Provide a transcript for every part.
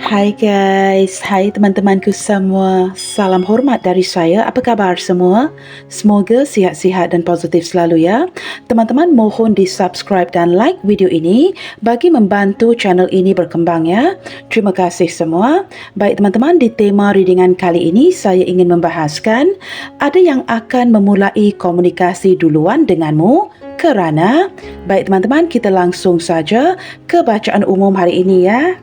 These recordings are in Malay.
Hai guys, hai teman-temanku semua. Salam hormat dari saya. Apa kabar semua? Semoga sihat-sihat dan positif selalu ya. Teman-teman mohon di-subscribe dan like video ini bagi membantu channel ini berkembang ya. Terima kasih semua. Baik teman-teman, di tema readingan kali ini saya ingin membahaskan ada yang akan memulai komunikasi duluan denganmu kerana. Baik teman-teman, kita langsung saja ke bacaan umum hari ini ya.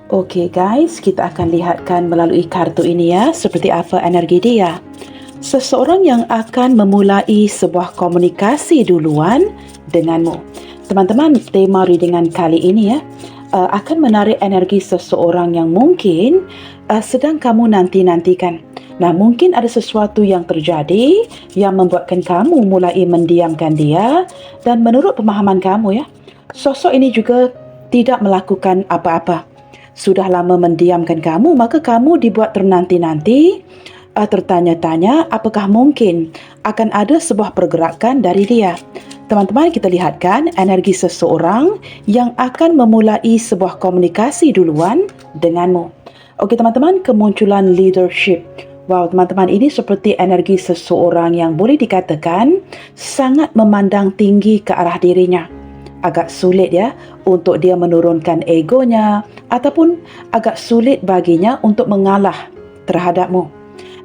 Okey guys, kita akan lihatkan melalui kartu ini ya, seperti apa energi dia. Seseorang yang akan memulai sebuah komunikasi duluan denganmu. Teman-teman, tema readingan kali ini ya, akan menarik energi seseorang yang mungkin sedang kamu nanti-nantikan. Nah, mungkin ada sesuatu yang terjadi yang membuatkan kamu mulai mendiamkan dia, dan menurut pemahaman kamu ya, sosok ini juga tidak melakukan apa-apa. Sudah lama mendiamkan kamu, maka kamu dibuat ternanti-nanti, tertanya-tanya apakah mungkin akan ada sebuah pergerakan dari dia. Teman-teman, kita lihatkan energi seseorang yang akan memulai sebuah komunikasi duluan denganmu. Okey teman-teman, kemunculan leadership. Wow, teman-teman, ini seperti energi seseorang yang boleh dikatakan sangat memandang tinggi ke arah dirinya. Agak sulit ya untuk dia menurunkan egonya ataupun agak sulit baginya untuk mengalah terhadapmu.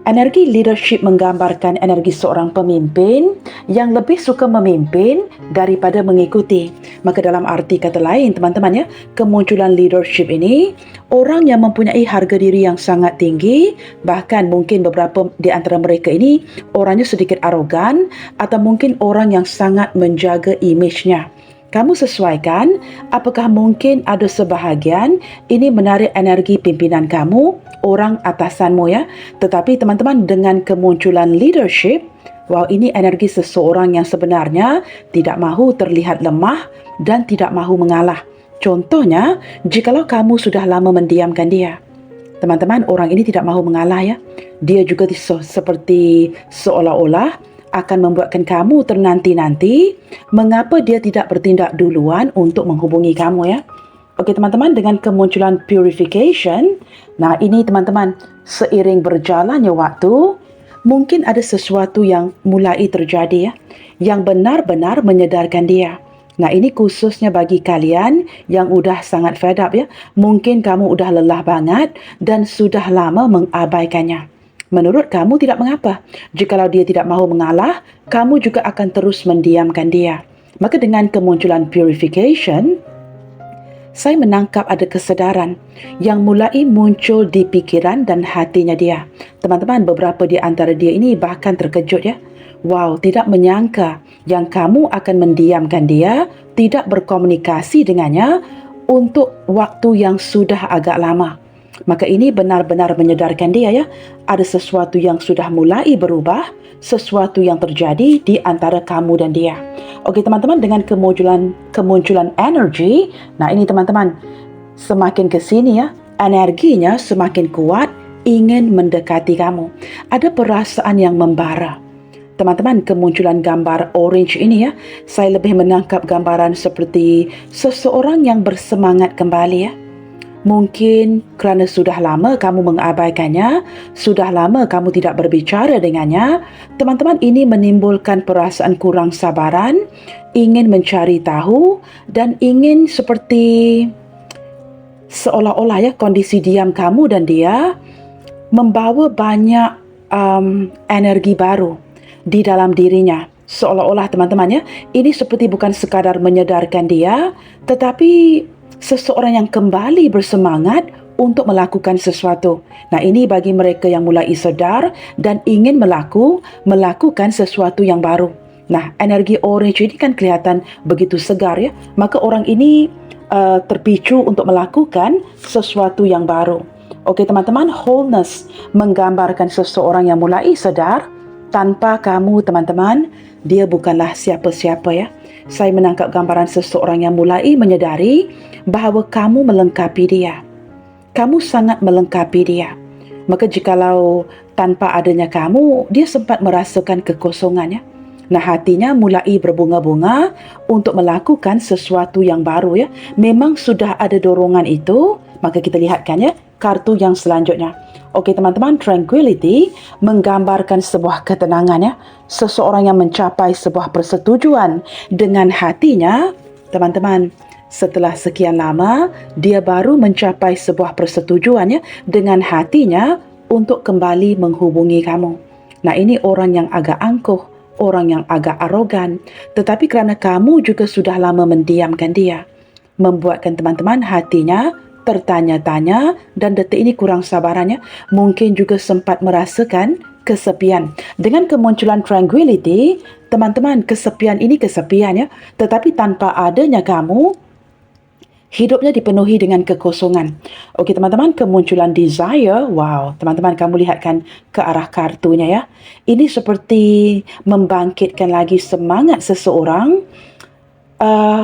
Energi leadership menggambarkan energi seorang pemimpin yang lebih suka memimpin daripada mengikuti. Maka dalam arti kata lain teman-teman ya, kemunculan leadership ini orang yang mempunyai harga diri yang sangat tinggi, bahkan mungkin beberapa di antara mereka ini orangnya sedikit arogan atau mungkin orang yang sangat menjaga imejnya. Kamu sesuaikan, apakah mungkin ada sebahagian ini menarik energi pimpinan kamu, orang atasanmu ya. Tetapi teman-teman, dengan kemunculan leadership, wow, ini energi seseorang yang sebenarnya tidak mahu terlihat lemah dan tidak mahu mengalah. Contohnya, jikalau kamu sudah lama mendiamkan dia. Teman-teman, orang ini tidak mahu mengalah ya. Dia juga seperti seolah-olah akan membuatkan kamu ternanti-nanti mengapa dia tidak bertindak duluan untuk menghubungi kamu ya. Okey teman-teman, dengan kemunculan purification, nah ini teman-teman, seiring berjalannya waktu, mungkin ada sesuatu yang mulai terjadi ya, yang benar-benar menyedarkan dia. Nah ini khususnya bagi kalian yang udah sangat fed up ya. Mungkin kamu udah lelah banget dan sudah lama mengabaikannya. Menurut kamu tidak mengapa. Jikalau dia tidak mahu mengalah, kamu juga akan terus mendiamkan dia. Maka dengan kemunculan purification, saya menangkap ada kesedaran yang mulai muncul di pikiran dan hatinya dia. Teman-teman, beberapa di antara dia ini bahkan terkejut ya. Wow, tidak menyangka yang kamu akan mendiamkan dia, tidak berkomunikasi dengannya untuk waktu yang sudah agak lama. Maka ini benar-benar menyedarkan dia ya, ada sesuatu yang sudah mulai berubah, sesuatu yang terjadi di antara kamu dan dia. Okey teman-teman, dengan kemunculan energi, nah ini teman-teman, semakin ke sini ya, energinya semakin kuat, ingin mendekati kamu. Ada perasaan yang membara. Teman-teman, kemunculan gambar orange ini ya, saya lebih menangkap gambaran seperti seseorang yang bersemangat kembali ya. Mungkin kerana sudah lama kamu mengabaikannya, sudah lama kamu tidak berbicara dengannya, teman-teman, ini menimbulkan perasaan kurang sabaran, ingin mencari tahu dan ingin seperti seolah-olah ya kondisi diam kamu dan dia membawa banyak energi baru di dalam dirinya. Seolah-olah teman-teman ya, ini seperti bukan sekadar menyedarkan dia, tetapi seseorang yang kembali bersemangat untuk melakukan sesuatu. Nah ini bagi mereka yang mulai sedar dan ingin melakukan sesuatu yang baru. Nah energi orange ini kan kelihatan begitu segar ya. Maka orang ini terpicu untuk melakukan sesuatu yang baru. Okey teman-teman, wholeness menggambarkan seseorang yang mulai sedar tanpa kamu teman-teman. Dia bukanlah siapa-siapa ya. Saya menangkap gambaran seseorang yang mulai menyedari bahawa kamu melengkapi dia. Kamu sangat melengkapi dia. Maka jikalau tanpa adanya kamu, dia sempat merasakan kekosongan ya. Nah, hatinya mulai berbunga-bunga untuk melakukan sesuatu yang baru ya. Memang sudah ada dorongan itu, Maka kita lihatkan ya, kartu yang selanjutnya. Okey teman-teman, tranquility menggambarkan sebuah ketenangan ya. Seseorang yang mencapai sebuah persetujuan dengan hatinya, teman-teman. Setelah sekian lama, dia baru mencapai sebuah persetujuan ya dengan hatinya untuk kembali menghubungi kamu. Nah, ini orang yang agak angkuh, orang yang agak arogan. Tetapi kerana kamu juga sudah lama mendiamkan dia, membuatkan teman-teman hatinya tertanya-tanya dan detik ini kurang sabarannya, mungkin juga sempat merasakan kesepian. Dengan kemunculan tranquility, teman-teman, kesepian ini kesepian ya, tetapi tanpa adanya kamu, hidupnya dipenuhi dengan kekosongan. Okey teman-teman, kemunculan desire, wow, teman-teman kamu lihatkan ke arah kartunya ya. Ini seperti membangkitkan lagi semangat seseorang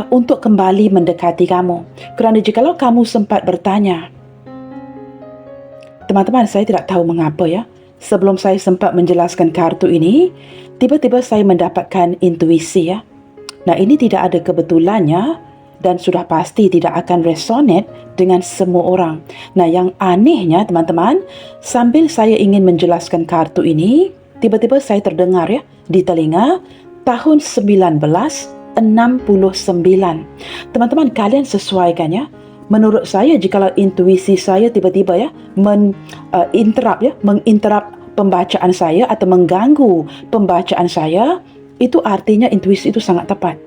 untuk kembali mendekati kamu. Kerana jikalau kamu sempat bertanya, teman-teman, saya tidak tahu mengapa ya, sebelum saya sempat menjelaskan kartu ini, tiba-tiba saya mendapatkan intuisi ya. Nah, ini tidak ada kebetulannya dan sudah pasti tidak akan resonate dengan semua orang. Nah, yang anehnya teman-teman, sambil saya ingin menjelaskan kartu ini, tiba-tiba saya terdengar ya di telinga tahun 1969. Teman-teman, kalian sesuaikan ya. Menurut saya, jikalau intuisi saya tiba-tiba ya menginterrupt pembacaan saya atau mengganggu pembacaan saya, itu artinya intuisi itu sangat tepat.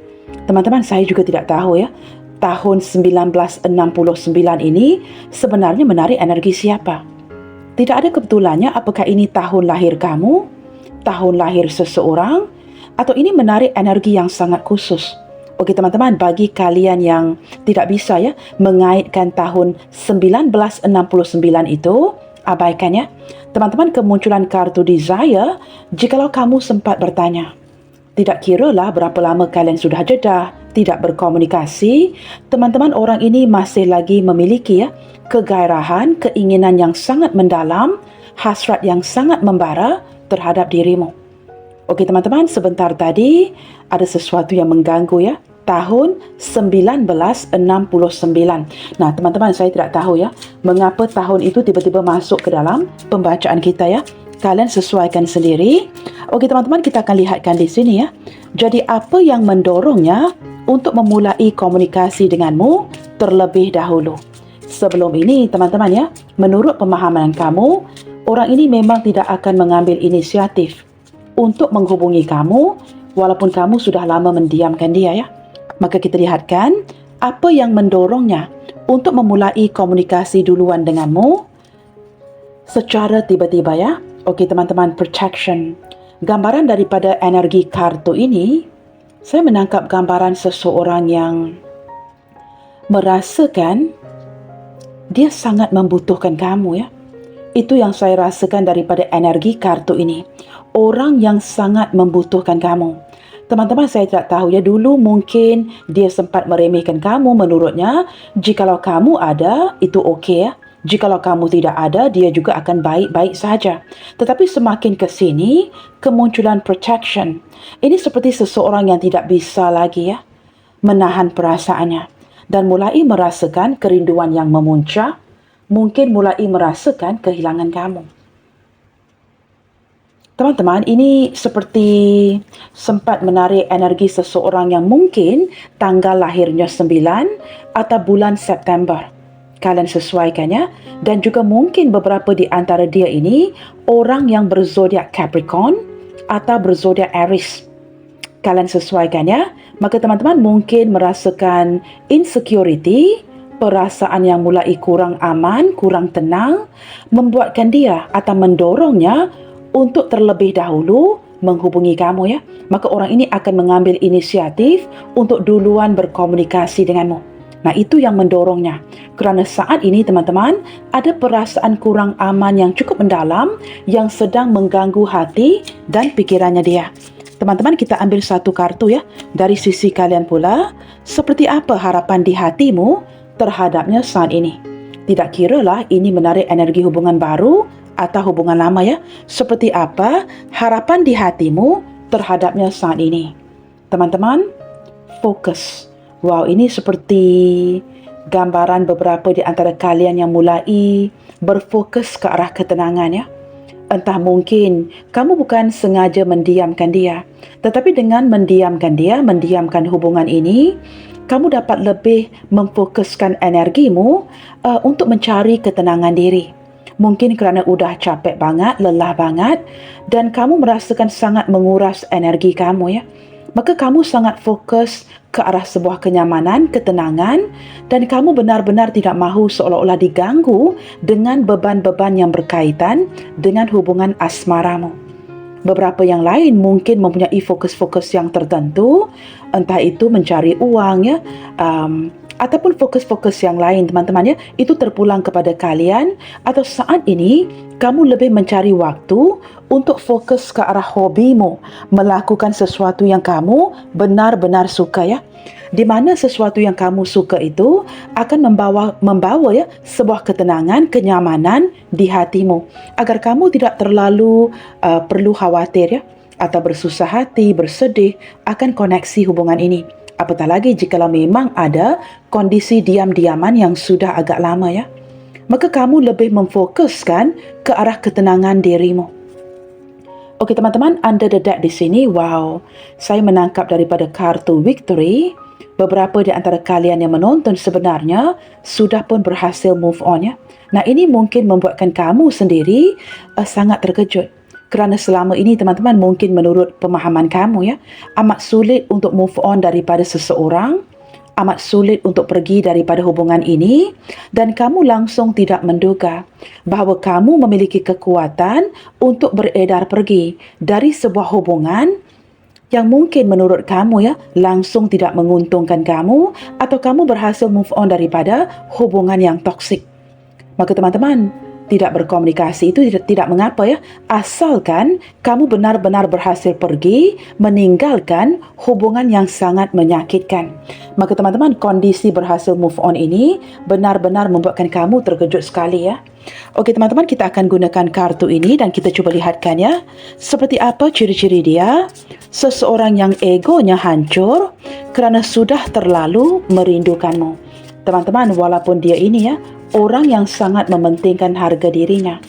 Teman-teman, saya juga tidak tahu ya, tahun 1969 ini sebenarnya menarik energi siapa. Tidak ada kebetulannya apakah ini tahun lahir kamu, tahun lahir seseorang, atau ini menarik energi yang sangat khusus. Okey teman-teman, bagi kalian yang tidak bisa ya mengaitkan tahun 1969 itu, abaikan ya. Teman-teman, kemunculan kartu desire, jikalau kamu sempat bertanya, tidak kiralah berapa lama kalian sudah jeda, tidak berkomunikasi, teman-teman, orang ini masih lagi memiliki ya kegairahan, keinginan yang sangat mendalam, hasrat yang sangat membara terhadap dirimu. Okey teman-teman, sebentar tadi ada sesuatu yang mengganggu ya. Tahun 1969. Nah, teman-teman, saya tidak tahu ya mengapa tahun itu tiba-tiba masuk ke dalam pembacaan kita ya. Kalian sesuaikan sendiri. Okey teman-teman, kita akan lihatkan di sini ya. Jadi apa yang mendorongnya untuk memulai komunikasi denganmu terlebih dahulu? Sebelum ini teman-teman ya, menurut pemahaman kamu, orang ini memang tidak akan mengambil inisiatif untuk menghubungi kamu walaupun kamu sudah lama mendiamkan dia ya. Maka kita lihatkan apa yang mendorongnya untuk memulai komunikasi duluan denganmu secara tiba-tiba ya. Okey teman-teman, protection. Gambaran daripada energi kartu ini, saya menangkap gambaran seseorang yang merasakan dia sangat membutuhkan kamu ya. Itu yang saya rasakan daripada energi kartu ini. Orang yang sangat membutuhkan kamu. Teman-teman, saya tidak tahu ya, dulu mungkin dia sempat meremehkan kamu menurutnya. Jikalau kamu ada, itu okey ya. Jikalau kamu tidak ada, dia juga akan baik-baik saja. Tetapi semakin ke sini, kemunculan protection. Ini seperti seseorang yang tidak bisa lagi ya menahan perasaannya dan mulai merasakan kerinduan yang memuncak, mungkin mulai merasakan kehilangan kamu. Teman-teman, ini seperti sempat menarik energi seseorang yang mungkin tanggal lahirnya 9 atau bulan September. Kalian sesuaikannya, dan juga mungkin beberapa di antara dia ini orang yang berzodiak Capricorn atau berzodiak Aries. Kalian sesuaikannya, maka teman-teman mungkin merasakan insecurity, perasaan yang mulai kurang aman, kurang tenang, membuatkan dia atau mendorongnya untuk terlebih dahulu menghubungi kamu ya. Maka orang ini akan mengambil inisiatif untuk duluan berkomunikasi denganmu. Nah, itu yang mendorongnya. Kerana saat ini teman-teman, ada perasaan kurang aman yang cukup mendalam yang sedang mengganggu hati dan pikirannya dia. Teman-teman, kita ambil satu kartu ya. Dari sisi kalian pula, seperti apa harapan di hatimu terhadapnya saat ini? Tidak kiralah ini menarik energi hubungan baru atau hubungan lama ya. Seperti apa harapan di hatimu terhadapnya saat ini? Teman-teman, fokus. Wow, ini seperti gambaran beberapa di antara kalian yang mulai berfokus ke arah ketenangan ya. Entah mungkin kamu bukan sengaja mendiamkan dia, tetapi dengan mendiamkan dia, mendiamkan hubungan ini, kamu dapat lebih memfokuskan energimu untuk mencari ketenangan diri. Mungkin kerana udah capek banget, lelah banget, dan kamu merasakan sangat menguras energi kamu ya. Maka kamu sangat fokus ke arah sebuah kenyamanan, ketenangan, dan kamu benar-benar tidak mahu seolah-olah diganggu dengan beban-beban yang berkaitan dengan hubungan asmaramu. Beberapa yang lain mungkin mempunyai fokus-fokus yang tertentu, entah itu mencari uang ya, ataupun fokus-fokus yang lain teman-teman ya, itu terpulang kepada kalian. Atau saat ini kamu lebih mencari waktu untuk fokus ke arah hobimu, melakukan sesuatu yang kamu benar-benar suka ya, di mana sesuatu yang kamu suka itu akan membawa ya sebuah ketenangan, kenyamanan di hatimu, agar kamu tidak terlalu perlu khawatir ya, atau bersusah hati, bersedih akan koneksi hubungan ini. Apatah lagi jikalau memang ada kondisi diam-diaman yang sudah agak lama ya, maka kamu lebih memfokuskan ke arah ketenangan dirimu. Okey teman-teman, under the deck di sini, wow, saya menangkap daripada kartu victory. Beberapa di antara kalian yang menonton sebenarnya sudah pun berhasil move on ya. Nah, ini mungkin membuatkan kamu sendiri sangat terkejut. Kerana selama ini teman-teman, mungkin menurut pemahaman kamu ya, amat sulit untuk move on daripada seseorang, amat sulit untuk pergi daripada hubungan ini, dan kamu langsung tidak menduga bahawa kamu memiliki kekuatan untuk beredar pergi dari sebuah hubungan yang mungkin menurut kamu ya langsung tidak menguntungkan kamu, atau kamu berhasil move on daripada hubungan yang toksik. Maka teman-teman, tidak berkomunikasi itu tidak mengapa ya, asalkan kamu benar-benar berhasil pergi meninggalkan hubungan yang sangat menyakitkan. Maka teman-teman, kondisi berhasil move on ini benar-benar membuatkan kamu terkejut sekali ya. Okey teman-teman, kita akan gunakan kartu ini dan kita cuba lihatkan ya, seperti apa ciri-ciri dia. Seseorang yang egonya hancur kerana sudah terlalu merindukanmu. Teman-teman, walaupun dia ini ya orang yang sangat mementingkan harga dirinya,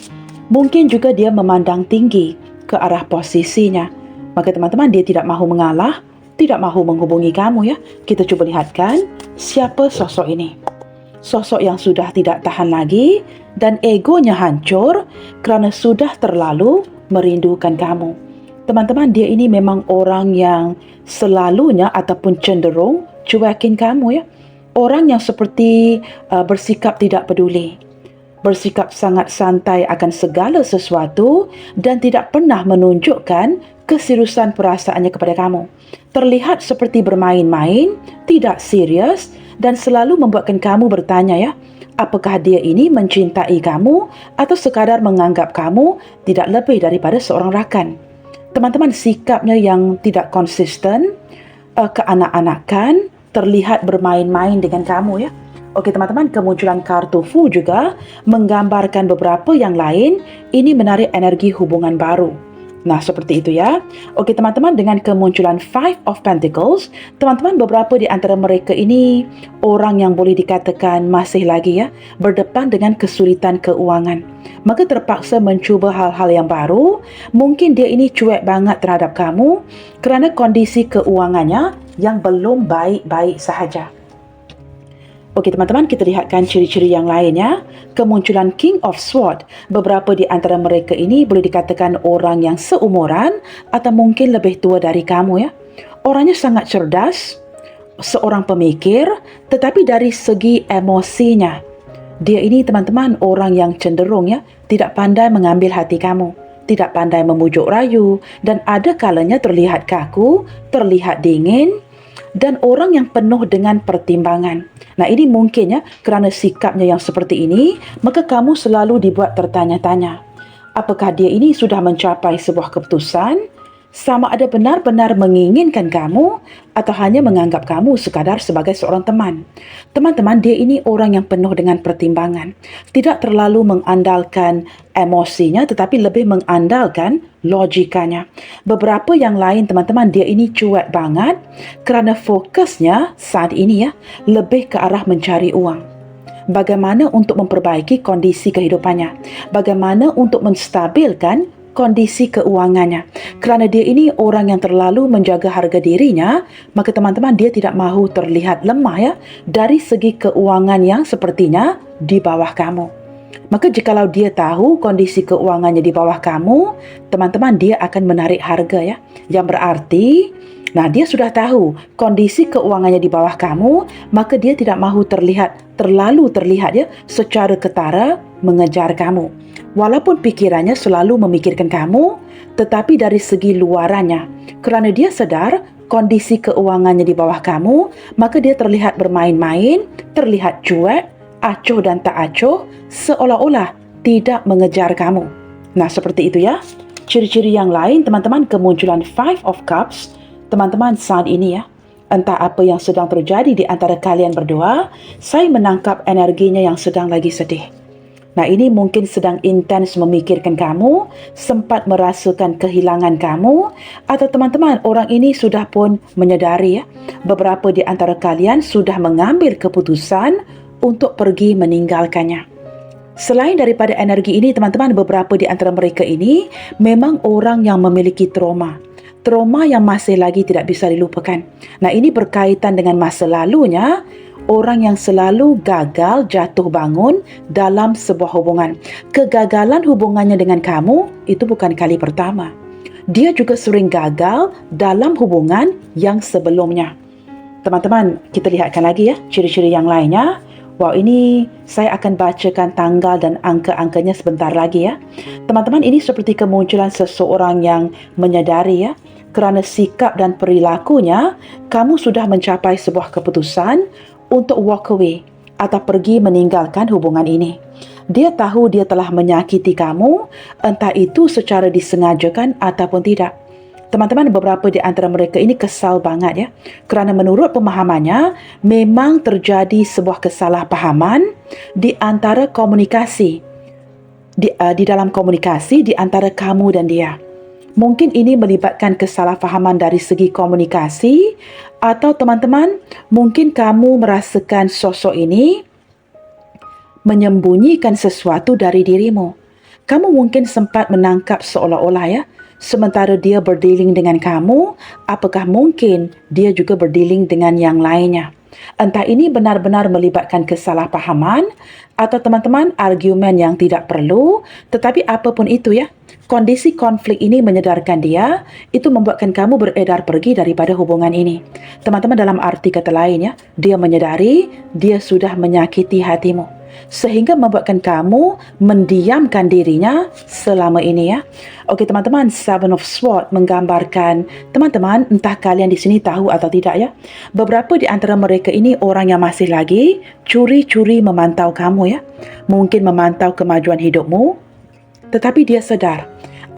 mungkin juga dia memandang tinggi ke arah posisinya. Maka teman-teman, dia tidak mahu mengalah, tidak mahu menghubungi kamu ya. Kita cuba lihatkan siapa sosok ini. Sosok yang sudah tidak tahan lagi dan egonya hancur kerana sudah terlalu merindukan kamu. Teman-teman, dia ini memang orang yang selalunya ataupun cenderung cuekin kamu ya. Orang yang seperti bersikap tidak peduli, bersikap sangat santai akan segala sesuatu dan tidak pernah menunjukkan keseriusan perasaannya kepada kamu. Terlihat seperti bermain-main, tidak serius, dan selalu membuatkan kamu bertanya ya, apakah dia ini mencintai kamu atau sekadar menganggap kamu tidak lebih daripada seorang rakan. Teman-teman, sikapnya yang tidak konsisten, keanak-anakan, terlihat bermain-main dengan kamu ya. Okey teman-teman, kemunculan kartu Fu juga menggambarkan beberapa yang lain. Ini menarik energi hubungan baru. Nah, seperti itu ya. Okey teman-teman, dengan kemunculan Five of Pentacles, teman-teman, beberapa di antara mereka ini orang yang boleh dikatakan masih lagi ya berdepan dengan kesulitan keuangan. Maka terpaksa mencuba hal-hal yang baru. Mungkin dia ini cuek banget terhadap kamu kerana kondisi keuangannya yang belum baik-baik sahaja. Okey teman-teman, kita lihatkan ciri-ciri yang lainnya. Kemunculan King of Swords. Beberapa di antara mereka ini boleh dikatakan orang yang seumuran atau mungkin lebih tua dari kamu ya. Orangnya sangat cerdas, seorang pemikir, tetapi dari segi emosinya, dia ini teman-teman orang yang cenderung ya tidak pandai mengambil hati kamu, tidak pandai memujuk rayu, dan ada kalanya terlihat kaku, terlihat dingin, dan orang yang penuh dengan pertimbangan. Nah, ini mungkin ya kerana sikapnya yang seperti ini, maka kamu selalu dibuat tertanya-tanya. Apakah dia ini sudah mencapai sebuah keputusan? sama ada benar-benar menginginkan kamu atau hanya menganggap kamu sekadar sebagai seorang teman. Teman-teman, dia ini orang yang penuh dengan pertimbangan. Tidak terlalu mengandalkan emosinya tetapi lebih mengandalkan logikanya. Beberapa yang lain teman-teman, dia ini cuek banget kerana fokusnya saat ini lebih ke arah mencari uang. Bagaimana untuk memperbaiki kondisi kehidupannya? Bagaimana untuk menstabilkan kondisi keuangannya? Kerana dia ini orang yang terlalu menjaga harga dirinya, maka teman-teman dia tidak mahu terlihat lemah dari segi keuangan yang sepertinya di bawah kamu. Maka jikalau dia tahu kondisi keuangannya di bawah kamu, teman-teman dia akan menarik harga Yang berarti dia sudah tahu kondisi keuangannya di bawah kamu, maka dia tidak mahu terlalu terlihat secara ketara mengejar kamu. Walaupun pikirannya selalu memikirkan kamu, tetapi dari segi luarannya, kerana dia sedar kondisi keuangannya di bawah kamu, maka dia terlihat bermain-main, terlihat cuek, acuh dan tak acuh, seolah-olah tidak mengejar kamu. Nah, seperti itu Ciri-ciri yang lain, teman-teman, kemunculan Five of Cups. Teman-teman, saat ini entah apa yang sedang terjadi di antara kalian berdua, saya menangkap energinya yang sedang lagi sedih. Nah, ini mungkin sedang intens memikirkan kamu, sempat merasakan kehilangan kamu, atau teman-teman, orang ini sudah pun menyadari beberapa di antara kalian sudah mengambil keputusan untuk pergi meninggalkannya. Selain daripada energi ini, teman-teman, beberapa di antara mereka ini memang orang yang memiliki trauma yang masih lagi tidak bisa dilupakan. Nah, ini berkaitan dengan masa lalunya, orang yang selalu gagal jatuh bangun dalam sebuah hubungan. Kegagalan hubungannya dengan kamu itu bukan kali pertama. Dia juga sering gagal dalam hubungan yang sebelumnya. Teman-teman, kita lihatkan lagi ciri-ciri yang lainnya. Wow, ini saya akan bacakan tanggal dan angka-angkanya sebentar lagi Teman-teman, ini seperti kemunculan seseorang yang menyadari kerana sikap dan perilakunya, kamu sudah mencapai sebuah keputusan untuk walk away atau pergi meninggalkan hubungan ini. Dia tahu dia telah menyakiti kamu, entah itu secara disengajakan ataupun tidak. Teman-teman, beberapa di antara mereka ini kesal banget kerana menurut pemahamannya, memang terjadi sebuah kesalahpahaman di antara komunikasi, di dalam komunikasi di antara kamu dan dia. Mungkin ini melibatkan kesalahpahaman dari segi komunikasi, atau teman-teman, mungkin kamu merasakan sosok ini menyembunyikan sesuatu dari dirimu. Kamu mungkin sempat menangkap seolah-olah sementara dia berdealing dengan kamu, apakah mungkin dia juga berdealing dengan yang lainnya? Entah ini benar-benar melibatkan kesalahpahaman atau teman-teman argumen yang tidak perlu, tetapi apapun itu kondisi konflik ini menyedarkan dia, itu membuatkan kamu beredar pergi daripada hubungan ini. Teman-teman, dalam arti kata lain dia menyadari dia sudah menyakiti hatimu, sehingga membuatkan kamu mendiamkan dirinya selama ini Okey teman-teman, Seven of Swords menggambarkan, teman-teman, entah kalian di sini tahu atau tidak beberapa di antara mereka ini orang yang masih lagi curi-curi memantau kamu mungkin memantau kemajuan hidupmu, tetapi dia sedar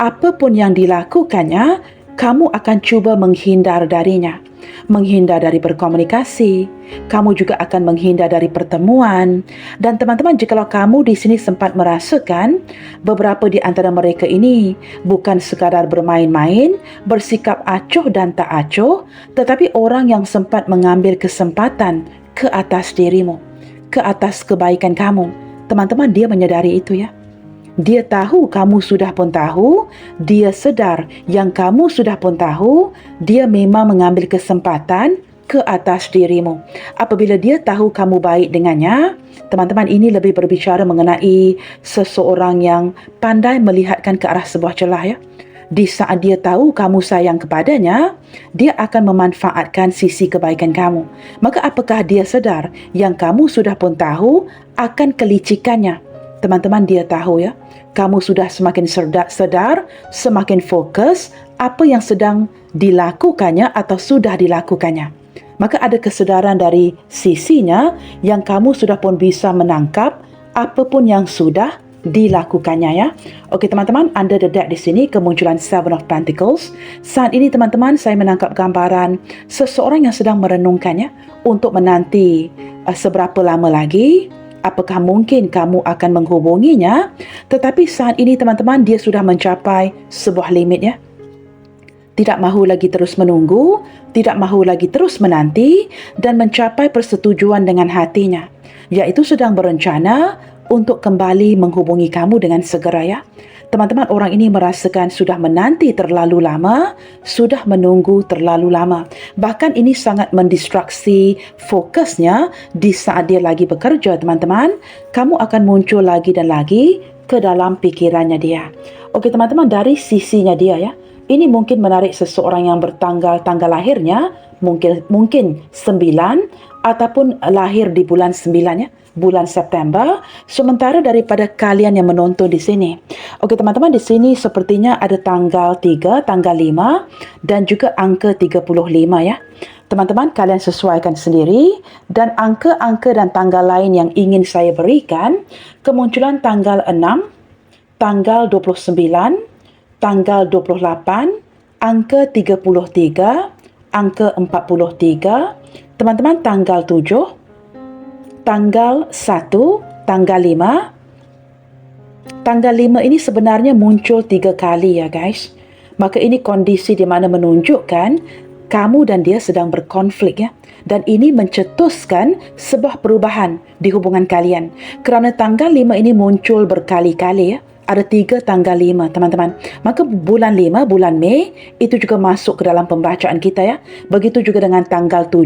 apapun yang dilakukannya, kamu akan cuba menghindar darinya. Menghindar dari berkomunikasi, kamu juga akan menghindar dari pertemuan. Dan teman-teman, jikalau kamu di sini sempat merasakan beberapa di antara mereka ini bukan sekadar bermain-main, bersikap acuh dan tak acuh, tetapi orang yang sempat mengambil kesempatan ke atas dirimu, ke atas kebaikan kamu. Teman-teman, dia menyadari itu Dia tahu kamu sudah pun tahu, dia sedar yang kamu sudah pun tahu, dia memang mengambil kesempatan ke atas dirimu. Apabila dia tahu kamu baik dengannya, teman-teman, ini lebih berbicara mengenai seseorang yang pandai melihatkan ke arah sebuah celah Di saat dia tahu kamu sayang kepadanya, dia akan memanfaatkan sisi kebaikan kamu. Maka apakah dia sedar yang kamu sudah pun tahu akan kelicikannya? Teman-teman, dia tahu kamu sudah semakin sedar, semakin fokus apa yang sedang dilakukannya atau sudah dilakukannya. Maka ada kesedaran dari sisinya yang kamu sudah pun bisa menangkap apapun yang sudah dilakukannya ya. Okey teman-teman, under the deck di sini kemunculan Seven of Pentacles. Saat ini teman-teman saya menangkap gambaran seseorang yang sedang merenungkannya untuk menanti seberapa lama lagi, apakah mungkin kamu akan menghubunginya. Tetapi saat ini teman-teman dia sudah mencapai sebuah limit ya. Tidak mahu lagi terus menunggu, tidak mahu lagi terus menanti dan mencapai persetujuan dengan hatinya, iaitu sedang berencana untuk kembali menghubungi kamu dengan segera ya. Teman-teman, orang ini merasakan sudah menanti terlalu lama, sudah menunggu terlalu lama. Bahkan ini sangat mendistraksi fokusnya di saat dia lagi bekerja, teman-teman. Kamu akan muncul lagi dan lagi ke dalam pikirannya dia. Okey teman-teman, dari sisinya dia ya, ini mungkin menarik seseorang yang bertanggal lahirnya mungkin 9 ataupun lahir di bulan 9 ya, bulan September. Sementara daripada kalian yang menonton di sini. Okey teman-teman, di sini sepertinya ada tanggal 3, tanggal 5 dan juga angka 35 ya. Teman-teman, kalian sesuaikan sendiri dan angka-angka dan tanggal lain yang ingin saya berikan, kemunculan tanggal 6, tanggal 29, tanggal 28, angka 33, angka 43, teman-teman tanggal 7, tanggal 1, tanggal 5. Tanggal 5 ini sebenarnya muncul 3 kali ya guys. Maka ini kondisi di mana menunjukkan kamu dan dia sedang berkonflik ya. Dan ini mencetuskan sebuah perubahan di hubungan kalian. Kerana tanggal 5 ini muncul berkali-kali ya. Ada 3 tanggal 5 teman-teman. Maka bulan 5, bulan Mei itu juga masuk ke dalam pembacaan kita ya. Begitu juga dengan tanggal 7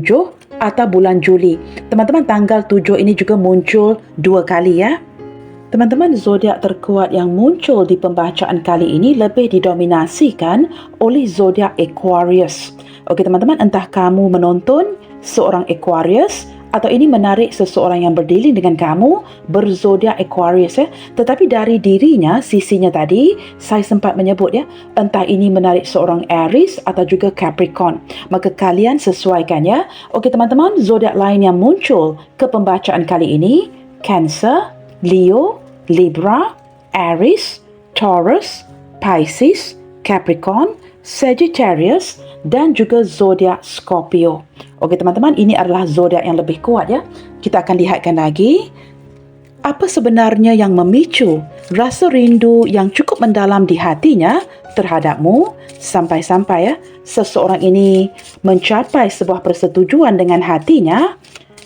atau bulan Juli. Teman-teman, tanggal 7 ini juga muncul 2 kali ya. Teman-teman, zodiak terkuat yang muncul di pembacaan kali ini lebih didominasikan oleh zodiak Aquarius. Okey teman-teman, entah kamu menonton seorang Aquarius atau ini menarik seseorang yang berdilin dengan kamu berzodiak Aquarius ya. Tetapi dari dirinya, sisinya tadi saya sempat menyebut ya, entah ini menarik seorang Aries atau juga Capricorn. Maka kalian sesuaikan ya. Okey teman-teman, zodiak lain yang muncul ke pembacaan kali ini Cancer, Leo, Libra, Aries, Taurus, Pisces, Capricorn, Sagittarius dan juga zodiak Scorpio. Okey teman-teman, ini adalah zodiak yang lebih kuat ya. Kita akan lihatkan lagi apa sebenarnya yang memicu rasa rindu yang cukup mendalam di hatinya terhadapmu sampai-sampai ya seseorang ini mencapai sebuah persetujuan dengan hatinya,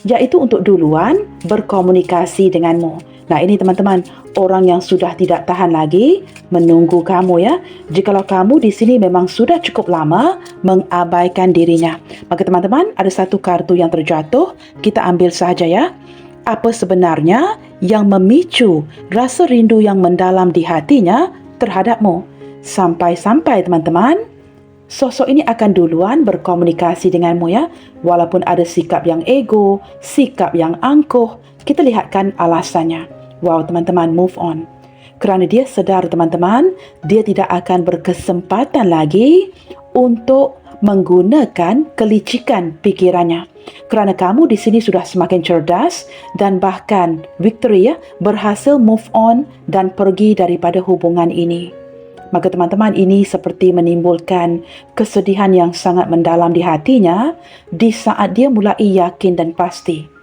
iaitu untuk duluan berkomunikasi denganmu. Nah ini teman-teman, orang yang sudah tidak tahan lagi menunggu kamu ya. Jikalau kamu di sini memang sudah cukup lama mengabaikan dirinya. Maka teman-teman, ada satu kartu yang terjatuh, kita ambil sahaja ya. Apa sebenarnya yang memicu rasa rindu yang mendalam di hatinya terhadapmu? Sampai-sampai teman-teman, sosok ini akan duluan berkomunikasi denganmu ya. Walaupun ada sikap yang ego, sikap yang angkuh, kita lihatkan alasannya. Wow teman-teman, move on. Kerana dia sedar teman-teman, dia tidak akan berkesempatan lagi untuk menggunakan kelicikan pikirannya. Kerana kamu di sini sudah semakin cerdas dan bahkan victory ya, berhasil move on dan pergi daripada hubungan ini. Maka teman-teman, ini seperti menimbulkan kesedihan yang sangat mendalam di hatinya di saat dia mulai yakin dan pasti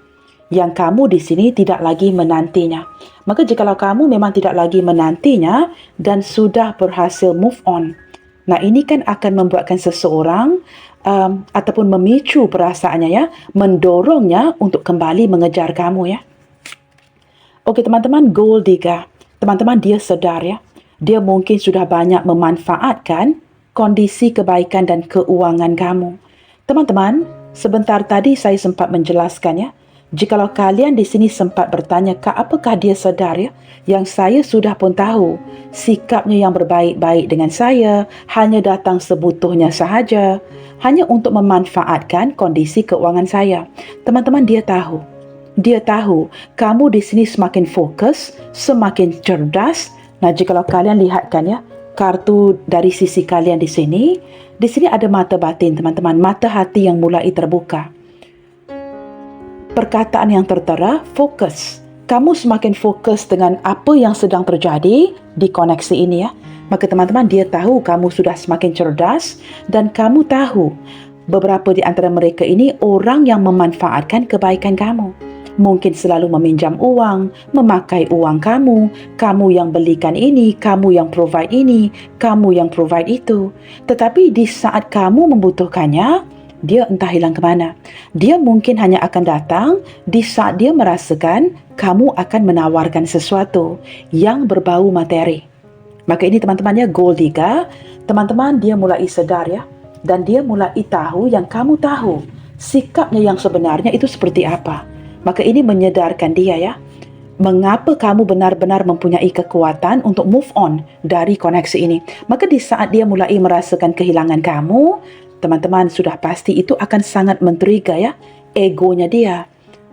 yang kamu di sini tidak lagi menantinya. Maka jikalau kamu memang tidak lagi menantinya dan sudah berhasil move on, nah ini kan akan membuatkan seseorang ataupun memicu perasaannya ya, mendorongnya untuk kembali mengejar kamu ya. Okey teman-teman, gold digger. Teman-teman, dia sedar ya, dia mungkin sudah banyak memanfaatkan kondisi kebaikan dan keuangan kamu. Teman-teman, sebentar tadi saya sempat menjelaskan ya, jikalau kalian di sini sempat bertanya, Kak, apakah dia sedar ya? Yang saya sudah pun tahu, sikapnya yang berbaik-baik dengan saya hanya datang sebutuhnya sahaja, hanya untuk memanfaatkan kondisi keuangan saya. Teman-teman, dia tahu. Dia tahu kamu di sini semakin fokus, semakin cerdas. Nah, jikalau kalian lihatkan ya, kartu dari sisi kalian di sini ada mata batin teman-teman, mata hati yang mulai terbuka. Perkataan yang tertera, fokus. kamu semakin fokus dengan apa yang sedang terjadi di koneksi ini ya. Maka teman-teman, dia tahu kamu sudah semakin cerdas dan kamu tahu beberapa di antara mereka ini orang yang memanfaatkan kebaikan kamu. Mungkin selalu meminjam uang, memakai uang kamu, kamu yang belikan ini, kamu yang provide ini, kamu yang provide itu. Tetapi di saat kamu membutuhkannya, dia entah hilang ke mana. Dia mungkin hanya akan datang di saat dia merasakan kamu akan menawarkan sesuatu yang berbau materi. Maka ini teman-teman ya, goal 3, teman-teman dia mulai sedar ya, dan dia mulai tahu yang kamu tahu, sikapnya yang sebenarnya itu seperti apa. Maka ini menyedarkan dia ya, mengapa kamu benar-benar mempunyai kekuatan untuk move on dari koneksi ini. Maka di saat dia mulai merasakan kehilangan kamu, teman-teman sudah pasti itu akan sangat men-trigger ya, egonya dia.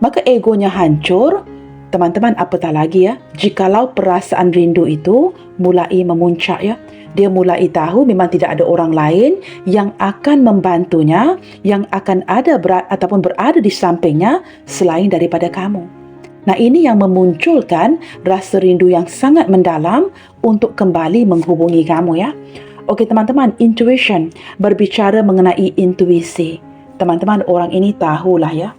Maka egonya hancur, teman-teman apatah lagi ya, jikalau perasaan rindu itu mulai memuncak ya. Dia mulai tahu memang tidak ada orang lain yang akan membantunya, yang akan ada ataupun berada di sampingnya selain daripada kamu. Nah, ini yang memunculkan rasa rindu yang sangat mendalam untuk kembali menghubungi kamu ya. Okey teman-teman, intuition, berbicara mengenai intuisi. Teman-teman, orang ini tahulah ya,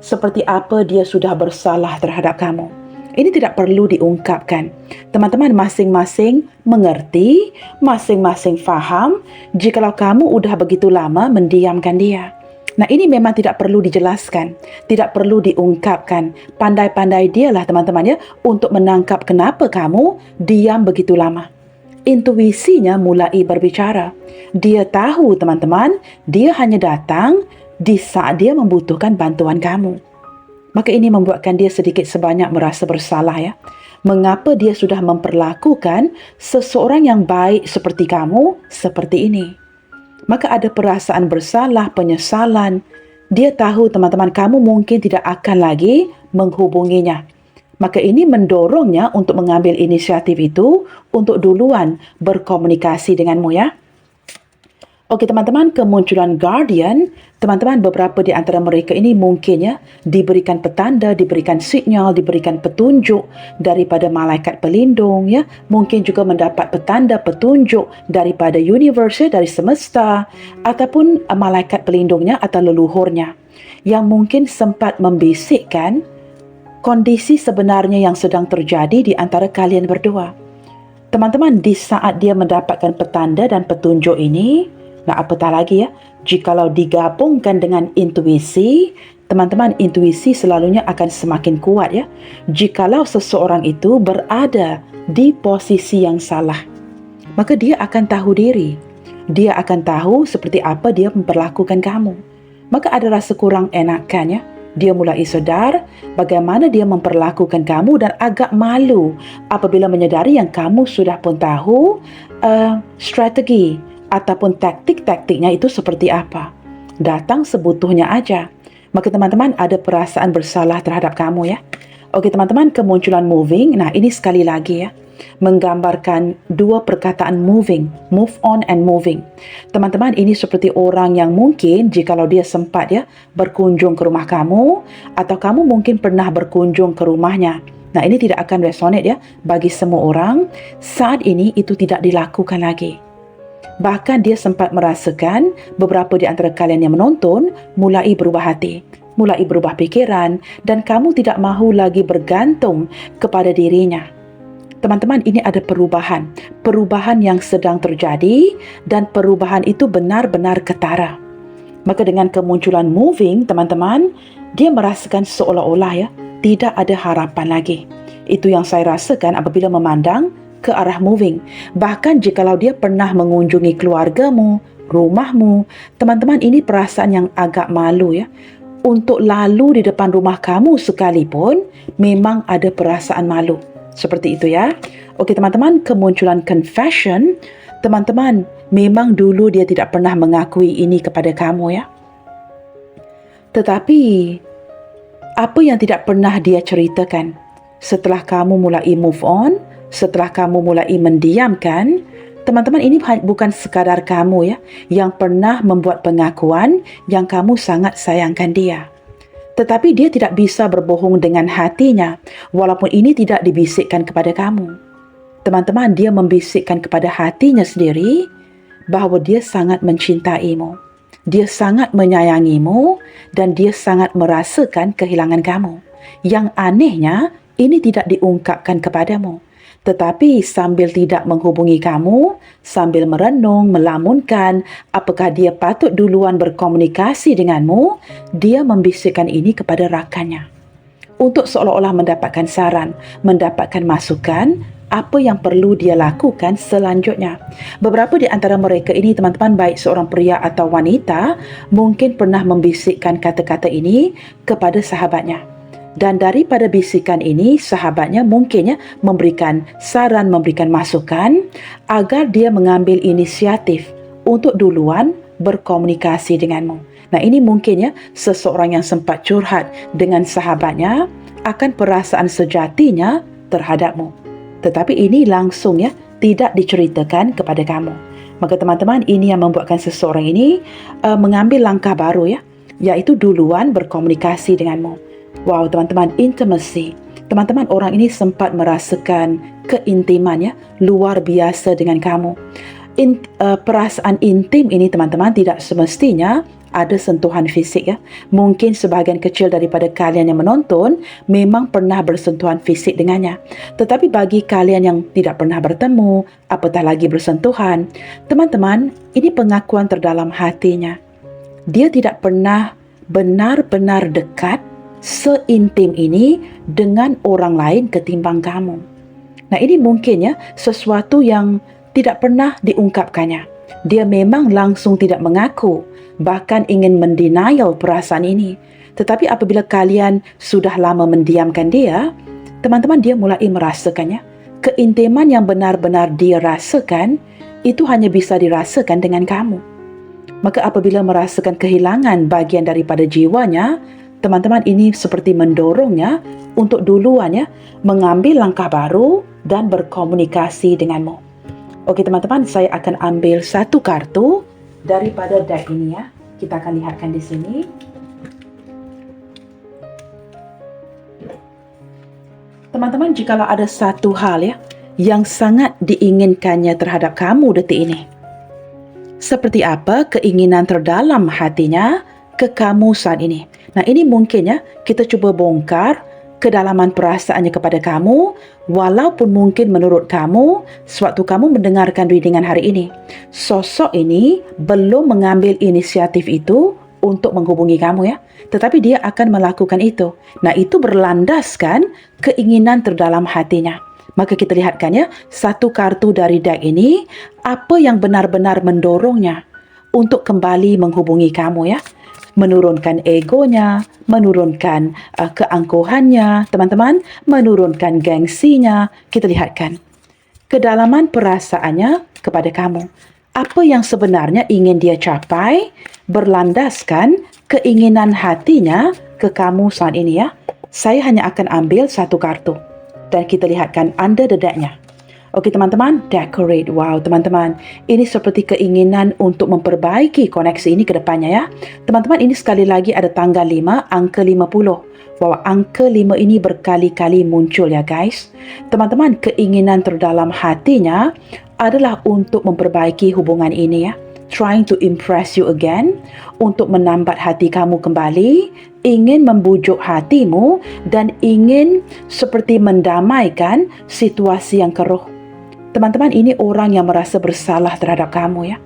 seperti apa dia sudah bersalah terhadap kamu. Ini tidak perlu diungkapkan. Teman-teman masing-masing mengerti, masing-masing faham jikalau kamu sudah begitu lama mendiamkan dia. Nah, ini memang tidak perlu dijelaskan, tidak perlu diungkapkan. Pandai-pandai dialah teman-teman ya untuk menangkap kenapa kamu diam begitu lama. Intuisinya mulai berbicara. Dia tahu teman-teman, dia hanya datang di saat dia membutuhkan bantuan kamu. Maka ini membuatkan dia sedikit sebanyak merasa bersalah ya. Mengapa dia sudah memperlakukan seseorang yang baik seperti kamu seperti ini? Maka ada perasaan bersalah, penyesalan. Dia tahu teman-teman kamu mungkin tidak akan lagi menghubunginya. Maka ini mendorongnya untuk mengambil inisiatif itu untuk duluan berkomunikasi denganmu ya. Okey teman-teman, kemunculan guardian, teman-teman beberapa di antara mereka ini mungkin ya diberikan petanda, diberikan signal, diberikan petunjuk daripada malaikat pelindung ya. Mungkin juga mendapat petanda, petunjuk daripada universe ya, dari semesta, ataupun malaikat pelindungnya atau leluhurnya yang mungkin sempat membisikkan kondisi sebenarnya yang sedang terjadi di antara kalian berdua. Teman-teman, di saat dia mendapatkan petanda dan petunjuk ini, nah apatah lagi ya, jikalau digabungkan dengan intuisi, teman-teman intuisi selalunya akan semakin kuat ya. Jikalau seseorang itu berada di posisi yang salah, maka dia akan tahu diri. Dia akan tahu seperti apa dia memperlakukan kamu. Maka ada rasa kurang enakan ya. Dia mulai sedar bagaimana dia memperlakukan kamu dan agak malu apabila menyedari yang kamu sudah pun tahu strategi ataupun taktik-taktiknya itu seperti apa. Datang sebutuhnya aja. Maka teman-teman ada perasaan bersalah terhadap kamu ya. Okey teman-teman, kemunculan moving. Nah ini sekali lagi ya, menggambarkan dua perkataan moving, move on and moving. Teman-teman ini seperti orang yang mungkin jikalau dia sempat ya berkunjung ke rumah kamu atau kamu mungkin pernah berkunjung ke rumahnya. Nah ini tidak akan resonate ya bagi semua orang. Saat ini itu tidak dilakukan lagi. Bahkan dia sempat merasakan beberapa di antara kalian yang menonton mulai berubah hati, mulai berubah pikiran dan kamu tidak mahu lagi bergantung kepada dirinya. Teman-teman, ini ada perubahan yang sedang terjadi dan perubahan itu benar-benar ketara. Maka dengan kemunculan moving, teman-teman, dia merasakan seolah-olah ya tidak ada harapan lagi. Itu yang saya rasakan apabila memandang ke arah moving. Bahkan jikalau dia pernah mengunjungi keluargamu, rumahmu, teman-teman ini perasaan yang agak malu ya. Untuk lalu di depan rumah kamu sekalipun memang ada perasaan malu. Seperti itu ya. Okey teman-teman, kemunculan confession, teman-teman memang dulu dia tidak pernah mengakui ini kepada kamu ya. Tetapi apa yang tidak pernah dia ceritakan setelah kamu mulai move on, setelah kamu mulai mendiamkan, teman-teman ini bukan sekadar kamu ya yang pernah membuat pengakuan yang kamu sangat sayangkan dia. Tetapi dia tidak bisa berbohong dengan hatinya, walaupun ini tidak dibisikkan kepada kamu. Teman-teman, dia membisikkan kepada hatinya sendiri bahawa dia sangat mencintaimu. Dia sangat menyayangimu dan dia sangat merasakan kehilangan kamu. Yang anehnya, ini tidak diungkapkan kepadamu. Tetapi sambil tidak menghubungi kamu, sambil merenung, melamunkan apakah dia patut duluan berkomunikasi denganmu, dia membisikkan ini kepada rakannya. Untuk seolah-olah mendapatkan saran, mendapatkan masukan, apa yang perlu dia lakukan selanjutnya. Beberapa di antara mereka ini, teman-teman, baik seorang pria atau wanita, mungkin pernah membisikkan kata-kata ini kepada sahabatnya. Dan daripada bisikan ini, sahabatnya mungkinnya memberikan saran, memberikan masukan agar dia mengambil inisiatif untuk duluan berkomunikasi denganmu. Nah, ini mungkinnya seseorang yang sempat curhat dengan sahabatnya akan perasaan sejatinya terhadapmu. Tetapi ini langsung tidak diceritakan kepada kamu. Maka teman-teman, ini yang membuatkan seseorang ini mengambil langkah baru iaitu duluan berkomunikasi denganmu. Wow, teman-teman, intimacy. Teman-teman, orang ini sempat merasakan keintiman luar biasa dengan kamu. Perasaan intim ini, teman-teman, tidak semestinya ada sentuhan fisik Mungkin sebahagian kecil daripada kalian yang menonton memang pernah bersentuhan fisik dengannya. Tetapi bagi kalian yang tidak pernah bertemu, apatah lagi bersentuhan, teman-teman, ini pengakuan terdalam hatinya. Dia tidak pernah benar-benar dekat seintim ini dengan orang lain ketimbang kamu. Nah, ini mungkin sesuatu yang tidak pernah diungkapkannya. Dia memang langsung tidak mengaku, bahkan ingin mendenial perasaan ini. Tetapi apabila kalian sudah lama mendiamkan dia, teman-teman, dia mulai merasakannya. Keintiman yang benar-benar dia rasakan, itu hanya bisa dirasakan dengan kamu. Maka apabila merasakan kehilangan bagian daripada jiwanya, teman-teman, ini seperti mendorongnya untuk duluan mengambil langkah baru dan berkomunikasi denganmu. Okey teman-teman, saya akan ambil satu kartu daripada deck ini Kita akan lihatkan di sini. Teman-teman, jikalau ada satu hal yang sangat diinginkannya terhadap kamu detik ini, seperti apa keinginan terdalam hatinya ke kamu saat ini. Nah, ini mungkin kita cuba bongkar kedalaman perasaannya kepada kamu, walaupun mungkin menurut kamu, sewaktu kamu mendengarkan readingan hari ini, sosok ini belum mengambil inisiatif itu untuk menghubungi kamu tetapi dia akan melakukan itu. Nah, itu berlandaskan keinginan terdalam hatinya. Maka kita lihatkan satu kartu dari deck ini, apa yang benar-benar mendorongnya untuk kembali menghubungi kamu menurunkan egonya, menurunkan keangkuhannya, teman-teman, menurunkan gengsinya. Kita lihatkan kedalaman perasaannya kepada kamu. Apa yang sebenarnya ingin dia capai berlandaskan keinginan hatinya ke kamu saat ini Saya hanya akan ambil satu kartu dan kita lihatkan under the deck-nya. Okey teman-teman, decorate. Wow teman-teman, ini seperti keinginan untuk memperbaiki koneksi ini ke depannya Teman-teman, ini sekali lagi ada tanggal 5, angka 50. Wow, angka 5 ini berkali-kali muncul guys. Teman-teman, keinginan terdalam hatinya adalah untuk memperbaiki hubungan ini Trying to impress you again, untuk menambat hati kamu kembali, ingin membujuk hatimu dan ingin seperti mendamaikan situasi yang keruh. Teman-teman, ini orang yang merasa bersalah terhadap kamu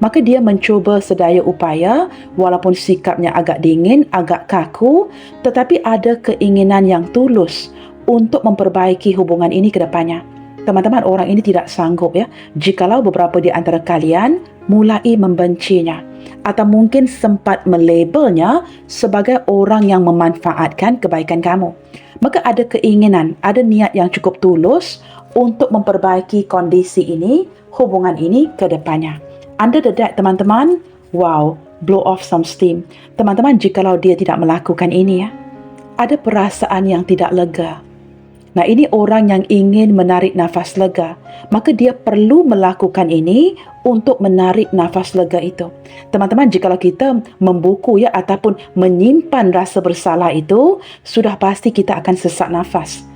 Maka dia mencuba sedaya upaya, walaupun sikapnya agak dingin, agak kaku, tetapi ada keinginan yang tulus untuk memperbaiki hubungan ini ke depannya. Teman-teman, orang ini tidak sanggup jikalau beberapa di antara kalian mulai membencinya atau mungkin sempat melabelnya sebagai orang yang memanfaatkan kebaikan kamu. Maka ada keinginan, ada niat yang cukup tulus untuk memperbaiki kondisi ini, hubungan ini ke depannya. Under the deck, teman-teman, wow, blow off some steam. Teman-teman, jikalau dia tidak melakukan ini ada perasaan yang tidak lega. Nah, ini orang yang ingin menarik nafas lega. Maka dia perlu melakukan ini untuk menarik nafas lega itu. Teman-teman, jikalau kita membuku ya ataupun menyimpan rasa bersalah itu, sudah pasti kita akan sesak nafas.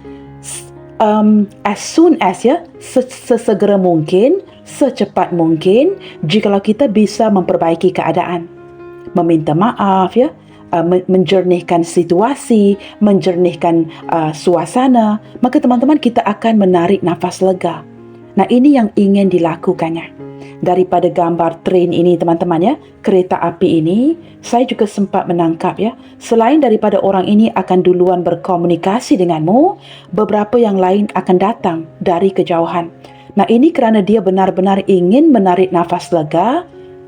As soon as ya, sesegera mungkin, secepat mungkin, jikalau kita bisa memperbaiki keadaan, meminta maaf ya, menjernihkan situasi, menjernihkan suasana, maka teman-teman kita akan menarik nafas lega. Nah, ini yang ingin dilakukannya. Daripada gambar train ini teman-teman ya, kereta api ini, saya juga sempat menangkap ya, selain daripada orang ini akan duluan berkomunikasi denganmu, beberapa yang lain akan datang dari kejauhan. Nah, ini kerana dia benar-benar ingin menarik nafas lega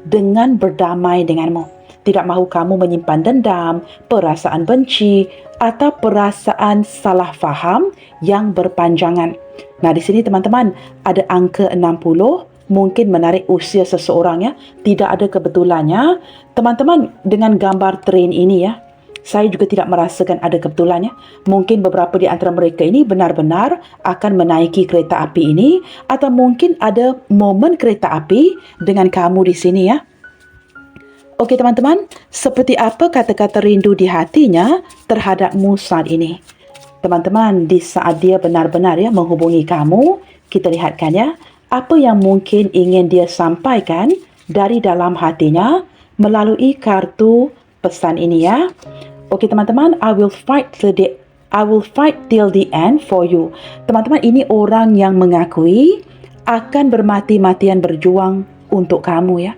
dengan berdamai denganmu. Tidak mahu kamu menyimpan dendam, perasaan benci atau perasaan salah faham yang berpanjangan. Nah, di sini teman-teman ada angka 60, mungkin menarik usia seseorang ya. Tidak ada kebetulannya. Teman-teman, dengan gambar train ini ya, saya juga tidak merasakan ada kebetulannya. Mungkin beberapa di antara mereka ini benar-benar akan menaiki kereta api ini, atau mungkin ada momen kereta api dengan kamu di sini ya. Okey teman-teman, seperti apa kata-kata rindu di hatinya terhadapmu saat ini? Teman-teman, di saat dia benar-benar ya menghubungi kamu, kita lihatkan ya, apa yang mungkin ingin dia sampaikan dari dalam hatinya melalui kartu pesan ini ya. Okey teman-teman, I will fight till the end for you. Teman-teman, ini orang yang mengakui akan bermati-matian berjuang untuk kamu ya.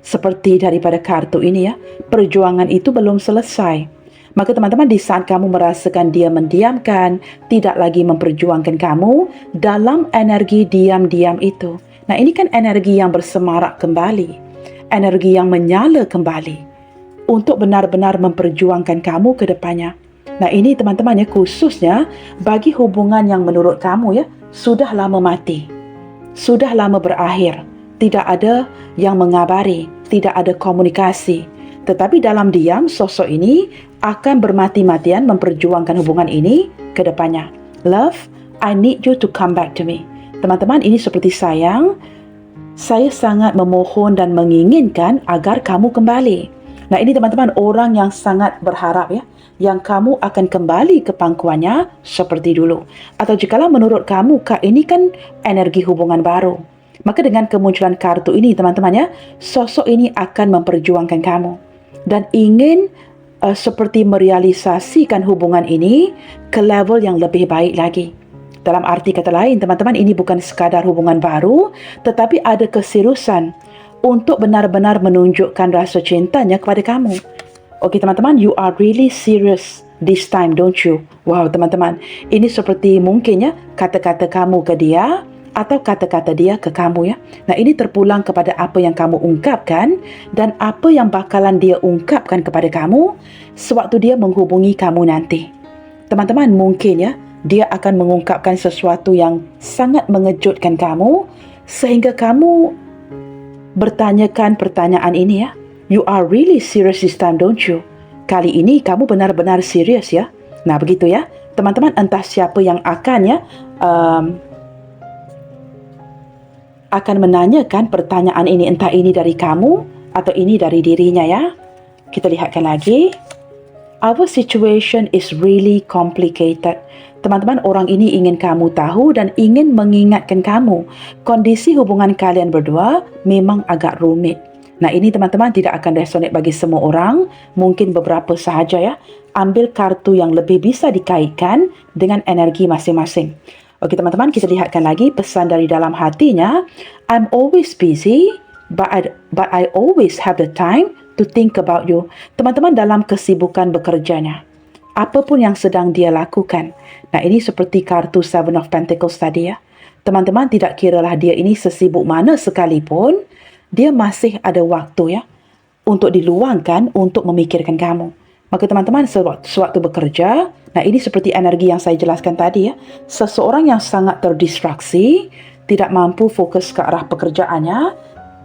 Seperti daripada kartu ini ya, perjuangan itu belum selesai. Maka teman-teman, di saat kamu merasakan dia mendiamkan, tidak lagi memperjuangkan kamu dalam energi diam-diam itu. Nah, ini kan energi yang bersemarak kembali, energi yang menyala kembali untuk benar-benar memperjuangkan kamu ke depannya. Nah, ini teman-teman ya, khususnya bagi hubungan yang menurut kamu ya, sudah lama mati, sudah lama berakhir, tidak ada yang mengabari, tidak ada komunikasi. Tetapi dalam diam, sosok ini akan bermati-matian memperjuangkan hubungan ini ke depannya. Love, I need you to come back to me. Teman-teman, ini seperti sayang. Saya sangat memohon dan menginginkan agar kamu kembali. Nah, ini teman-teman, orang yang sangat berharap ya, yang kamu akan kembali ke pangkuannya seperti dulu. Atau jikalau menurut kamu, Kak, ini kan energi hubungan baru. Maka dengan kemunculan kartu ini teman-teman ya, sosok ini akan memperjuangkan kamu dan ingin seperti merealisasikan hubungan ini ke level yang lebih baik lagi. Dalam arti kata lain teman-teman, ini bukan sekadar hubungan baru, tetapi ada keseriusan untuk benar-benar menunjukkan rasa cintanya kepada kamu. Okey teman-teman, you are really serious this time, don't you? Wow teman-teman, ini seperti mungkin ya kata-kata kamu ke dia atau kata-kata dia ke kamu ya. Nah, ini terpulang kepada apa yang kamu ungkapkan dan apa yang bakalan dia ungkapkan kepada kamu sewaktu dia menghubungi kamu nanti. Teman-teman, mungkin ya dia akan mengungkapkan sesuatu yang sangat mengejutkan kamu sehingga kamu bertanyakan pertanyaan ini ya. You are really serious this time, don't you? Kali ini kamu benar-benar serius ya. Nah, begitu ya. Teman-teman, entah siapa yang akan ya akan menanyakan pertanyaan ini, entah ini dari kamu atau ini dari dirinya ya. Kita lihatkan lagi. Our situation is really complicated. Teman-teman, orang ini ingin kamu tahu dan ingin mengingatkan kamu. Kondisi hubungan kalian berdua memang agak rumit. Nah, ini teman-teman tidak akan resonate bagi semua orang. Mungkin beberapa sahaja ya. Ambil kartu yang lebih bisa dikaitkan dengan energi masing-masing. Okey teman-teman, kita lihatkan lagi pesan dari dalam hatinya. I'm always busy, but I always have the time to think about you. Teman-teman, dalam kesibukan bekerjanya, apapun yang sedang dia lakukan. Nah, ini seperti kartu Seven of Pentacles tadi ya. Teman-teman, tidak kiralah dia ini sesibuk mana sekalipun, dia masih ada waktu ya untuk diluangkan untuk memikirkan kamu. Maka teman-teman, sewaktu bekerja, nah ini seperti energi yang saya jelaskan tadi ya. Seseorang yang sangat terdistraksi, tidak mampu fokus ke arah pekerjaannya,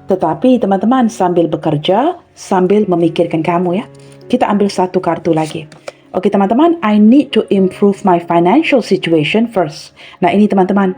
tetapi teman-teman sambil bekerja, sambil memikirkan kamu ya. Kita ambil satu kartu lagi. Okey teman-teman, I need to improve my financial situation first. Nah ini teman-teman,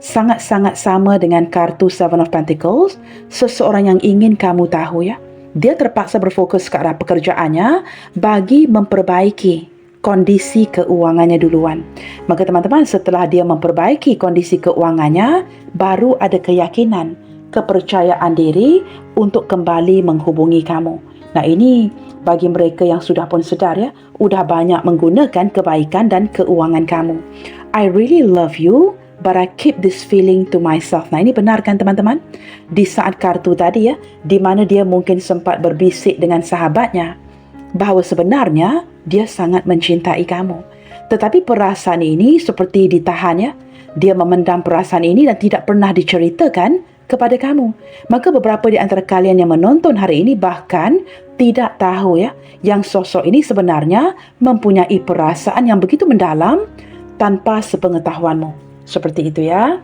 sangat-sangat sama dengan kartu Seven of Pentacles. Seseorang yang ingin kamu tahu ya, dia terpaksa berfokus ke arah pekerjaannya bagi memperbaiki kondisi keuangannya duluan. Maka teman-teman, setelah dia memperbaiki kondisi keuangannya, baru ada keyakinan, kepercayaan diri untuk kembali menghubungi kamu. Nah ini bagi mereka yang sudah pun sedar ya, udah banyak menggunakan kebaikan dan keuangan kamu. I really love you, but I keep this feeling to myself. Nah ini benar kan teman-teman? Di saat kartu tadi ya, di mana dia mungkin sempat berbisik dengan sahabatnya, bahawa sebenarnya dia sangat mencintai kamu. Tetapi perasaan ini seperti ditahan ya. Dia memendam perasaan ini dan tidak pernah diceritakan kepada kamu. Maka beberapa di antara kalian yang menonton hari ini bahkan tidak tahu ya, yang sosok ini sebenarnya mempunyai perasaan yang begitu mendalam tanpa sepengetahuanmu. Seperti itu ya.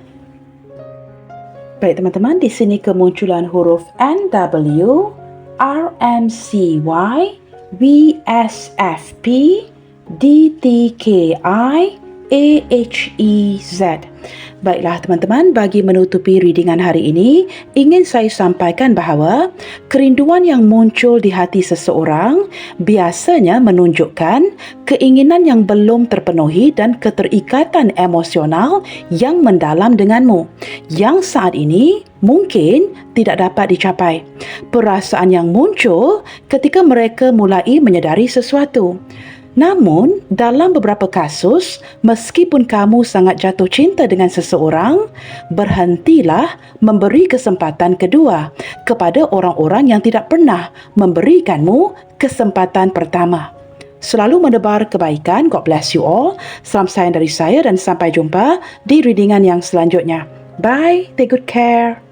Baik teman-teman, di sini kemunculan huruf NW, RMCY, VSFP, DTKI, AHEZ. Baiklah teman-teman, bagi menutupi readingan hari ini, ingin saya sampaikan bahawa kerinduan yang muncul di hati seseorang biasanya menunjukkan keinginan yang belum terpenuhi dan keterikatan emosional yang mendalam denganmu, yang saat ini mungkin tidak dapat dicapai. Perasaan yang muncul ketika mereka mulai menyedari sesuatu. Namun, dalam beberapa kasus, meskipun kamu sangat jatuh cinta dengan seseorang, berhentilah memberi kesempatan kedua kepada orang-orang yang tidak pernah memberikanmu kesempatan pertama. Selalu menebar kebaikan. God bless you all. Salam sayang dari saya dan sampai jumpa di readingan yang selanjutnya. Bye. Take good care.